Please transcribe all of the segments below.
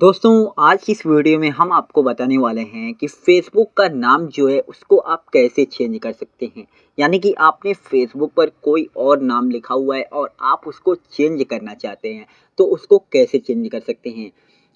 दोस्तों, आज की इस वीडियो में हम आपको बताने वाले हैं कि फ़ेसबुक का नाम जो है उसको आप कैसे चेंज कर सकते हैं। यानी कि आपने फ़ेसबुक पर कोई और नाम लिखा हुआ है और आप उसको चेंज करना चाहते हैं, तो उसको कैसे चेंज कर सकते हैं।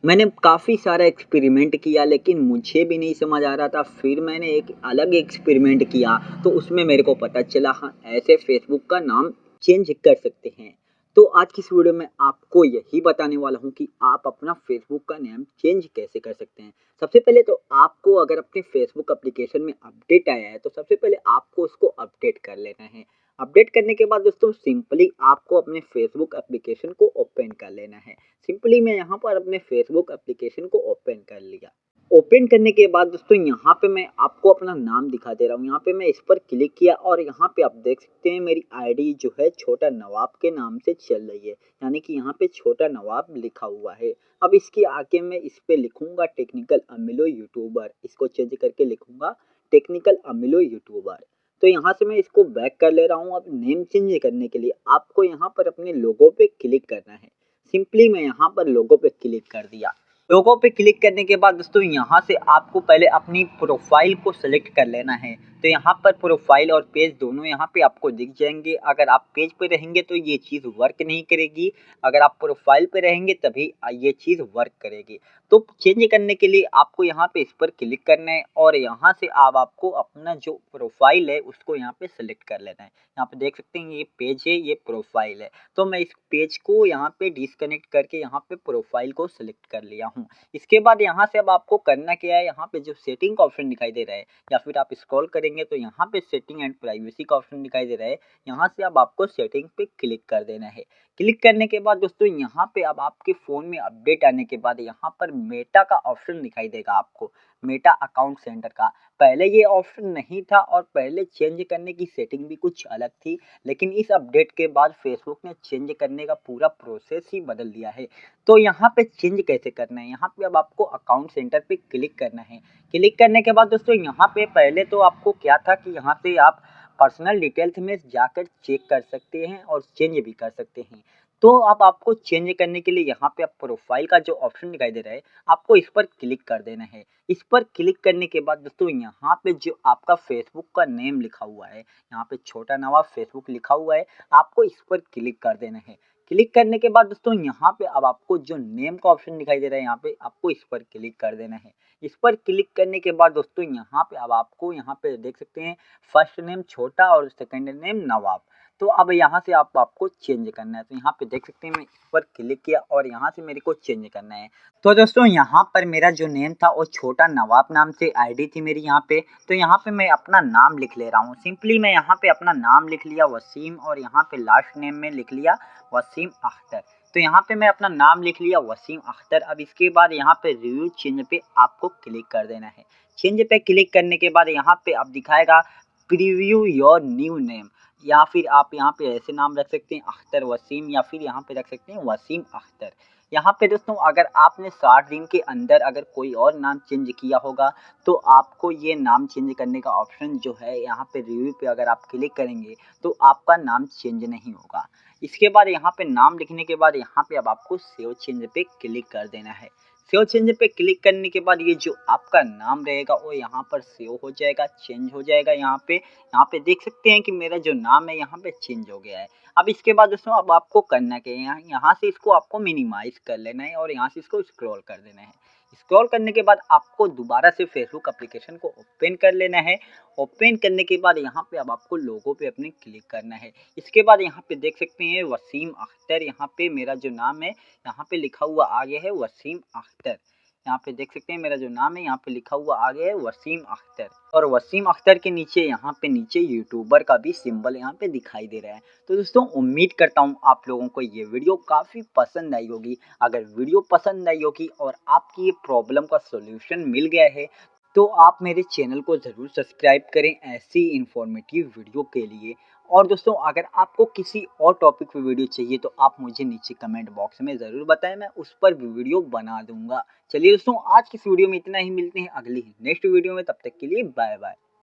मैंने काफ़ी सारा एक्सपेरिमेंट किया लेकिन मुझे भी नहीं समझ आ रहा था। फिर मैंने एक अलग एक्सपेरिमेंट किया तो उसमें मेरे को पता चला हाँ, ऐसे फ़ेसबुक का नाम चेंज कर सकते हैं। तो आज की इस वीडियो में आपको यही बताने वाला हूँ कि आप अपना फेसबुक का नेम चेंज कैसे कर सकते हैं। सबसे पहले तो आपको अगर अपने फेसबुक एप्लीकेशन में अपडेट आया है तो सबसे पहले आपको उसको अपडेट कर लेना है। अपडेट करने के बाद दोस्तों सिंपली आपको अपने फेसबुक एप्लीकेशन को ओपन कर लेना है। सिंपली मैं यहाँ पर अपने फेसबुक एप्लीकेशन को ओपन कर लिया। ओपन करने के बाद दोस्तों यहाँ पे मैं आपको अपना नाम दिखा दे रहा हूँ। यहाँ पे मैं इस पर क्लिक किया और यहाँ पे आप देख सकते हैं मेरी आईडी जो है छोटा नवाब के नाम से चल रही है। यानी कि यहाँ पे छोटा नवाब लिखा हुआ है। अब इसके आगे मैं इस पे लिखूंगा टेक्निकल अमिलो यूट्यूबर, इसको चेंज करके लिखूंगा टेक्निकल अमिलो यूट्यूबर। तो यहाँ से मैं इसको बैक कर ले रहा हूँ। अब नेम चेंज करने के लिए आपको यहाँ पर अपने लोगो पे क्लिक करना है। सिंपली मैं यहाँ पर लोगो पे क्लिक कर दिया। लोगो पे क्लिक करने के बाद दोस्तों यहाँ से आपको पहले अपनी प्रोफाइल को सिलेक्ट कर लेना है। तो यहाँ पर प्रोफाइल और पेज दोनों यहाँ पे आपको दिख जाएंगे। अगर आप पेज पे रहेंगे तो ये चीज़ वर्क नहीं करेगी, अगर आप प्रोफाइल पे रहेंगे तभी ये चीज़ वर्क करेगी। तो चेंज करने के लिए आपको यहाँ पे इस पर क्लिक करना है और यहाँ से आप आपको अपना जो प्रोफाइल है उसको यहाँ पे सिलेक्ट कर लेना है। यहाँ पे देख सकते हैं ये पेज है, ये प्रोफाइल है। तो मैं इस पेज को यहाँ पे डिस्कनेक्ट करके यहाँ पे प्रोफाइल को सिलेक्ट कर लिया हूँ। इसके बाद यहाँ से अब आपको करना क्या है, यहाँ पे जो सेटिंग का ऑप्शन दिखाई दे रहा है या फिर आप स्क्रॉल करेंगे तो यहाँ पे सेटिंग एंड प्राइवेसी का ऑप्शन दिखाई दे रहा है। यहाँ से अब आपको सेटिंग पे क्लिक कर देना है। क्लिक करने के बाद दोस्तों यहाँ पे अब आपके फ़ोन में अपडेट आने के बाद यहाँ पर मेटा का ऑप्शन दिखाई देगा आपको, मेटा अकाउंट सेंटर का। पहले ये ऑप्शन नहीं था और पहले चेंज करने की सेटिंग भी कुछ अलग थी, लेकिन इस अपडेट के बाद फेसबुक ने चेंज करने का पूरा प्रोसेस ही बदल दिया है। तो यहाँ पे चेंज कैसे करना है, यहाँ पे अब आपको अकाउंट सेंटर पे क्लिक करना है। क्लिक करने के बाद दोस्तों यहाँ पे पहले तो आपको क्या था कि यहाँ से आप पर्सनल डिटेल्स में जाकर चेक कर सकते हैं और चेंज भी कर सकते हैं। तो अब आपको चेंज करने के लिए यहाँ पे आप प्रोफाइल का जो ऑप्शन दिखाई दे रहा है आपको इस पर क्लिक कर देना है। इस पर क्लिक करने के बाद दोस्तों यहाँ पे जो आपका फेसबुक का नेम लिखा हुआ है, यहाँ पे छोटा नवाब फेसबुक लिखा हुआ है, आपको इस पर क्लिक कर देना है। क्लिक करने के बाद दोस्तों यहाँ पे अब आपको जो नेम का ऑप्शन दिखाई दे रहा है यहाँ पे आपको इस पर क्लिक कर देना है। इस पर क्लिक करने के बाद दोस्तों यहाँ पे अब आपको यहाँ पे देख सकते हैं फर्स्ट नेम छोटा और सेकंड नेम नवाब। तो अब यहाँ से आपको चेंज करना है। तो यहाँ पे देख सकते हैं मैं इस पर क्लिक किया और यहाँ से मेरे को चेंज करना है। तो दोस्तों यहाँ पर मेरा जो नेम था वो छोटा नवाब नाम से आईडी थी मेरी यहाँ पे। तो यहाँ पे मैं अपना नाम लिख ले रहा हूँ। सिंपली मैं यहाँ पे अपना नाम लिख लिया वसीम और यहाँ पे लास्ट नेम में लिख लिया वसीम अख्तर। तो यहाँ पे मैं अपना नाम लिख लिया वसीम अख्तर। अब इसके बाद यहाँ पे रिव्यू चेंज पे आपको क्लिक कर देना है। चेंज पे क्लिक करने के बाद यहाँ पे आप दिखाएगा प्रीव्यू योर न्यू नेम, या फिर आप यहाँ पे ऐसे नाम रख सकते हैं अख्तर वसीम, या फिर यहाँ पे रख सकते हैं वसीम अख्तर। यहाँ पे दोस्तों अगर आपने 60 दिन के अंदर अगर कोई और नाम चेंज किया होगा तो आपको ये नाम चेंज करने का ऑप्शन जो है यहाँ पे रिव्यू पे अगर आप क्लिक करेंगे तो आपका नाम चेंज नहीं होगा। इसके बाद यहाँ पे नाम लिखने के बाद यहाँ पे अब आपको सेव चेंज पे क्लिक कर देना है। सेव चेंज पे क्लिक करने के बाद ये जो आपका नाम रहेगा वो यहाँ पर सेव हो जाएगा, चेंज हो जाएगा। यहाँ पे देख सकते हैं कि मेरा जो नाम है यहाँ पे चेंज हो गया है। अब इसके बाद दोस्तों अब आपको करना क्या है, यहाँ से इसको आपको मिनिमाइज कर लेना है और यहाँ से इसको स्क्रॉल कर देना है। स्क्रॉल करने के बाद आपको दोबारा से फेसबुक एप्लीकेशन को ओपन कर लेना है। ओपन करने के बाद यहाँ पे अब आपको लोगो पे अपने क्लिक करना है। इसके बाद यहाँ पे देख सकते हैं वसीम अख्तर, यहाँ पे मेरा जो नाम है यहाँ पे लिखा हुआ आ गया है वसीम अख्तर। यहाँ पे देख सकते हैं मेरा जो नाम है यहाँ पे लिखा हुआ आ गया है वसीम अख्तर और वसीम अख्तर के नीचे यहाँ पे नीचे यूट्यूबर का भी सिंबल यहाँ पे दिखाई दे रहा है। तो दोस्तों उम्मीद करता हूँ आप लोगों को ये वीडियो काफ़ी पसंद आई होगी। अगर वीडियो पसंद आई होगी और आपकी ये प्रॉब्लम का सॉल्यूशन मिल गया है तो आप मेरे चैनल को ज़रूर सब्सक्राइब करें ऐसी इन्फॉर्मेटिव वीडियो के लिए। और दोस्तों अगर आपको किसी और टॉपिक पे वीडियो चाहिए तो आप मुझे नीचे कमेंट बॉक्स में ज़रूर बताएं, मैं उस पर भी वीडियो बना दूंगा। चलिए दोस्तों आज की इस वीडियो में इतना ही, मिलते हैं अगली नेक्स्ट वीडियो में, तब तक के लिए बाय बाय।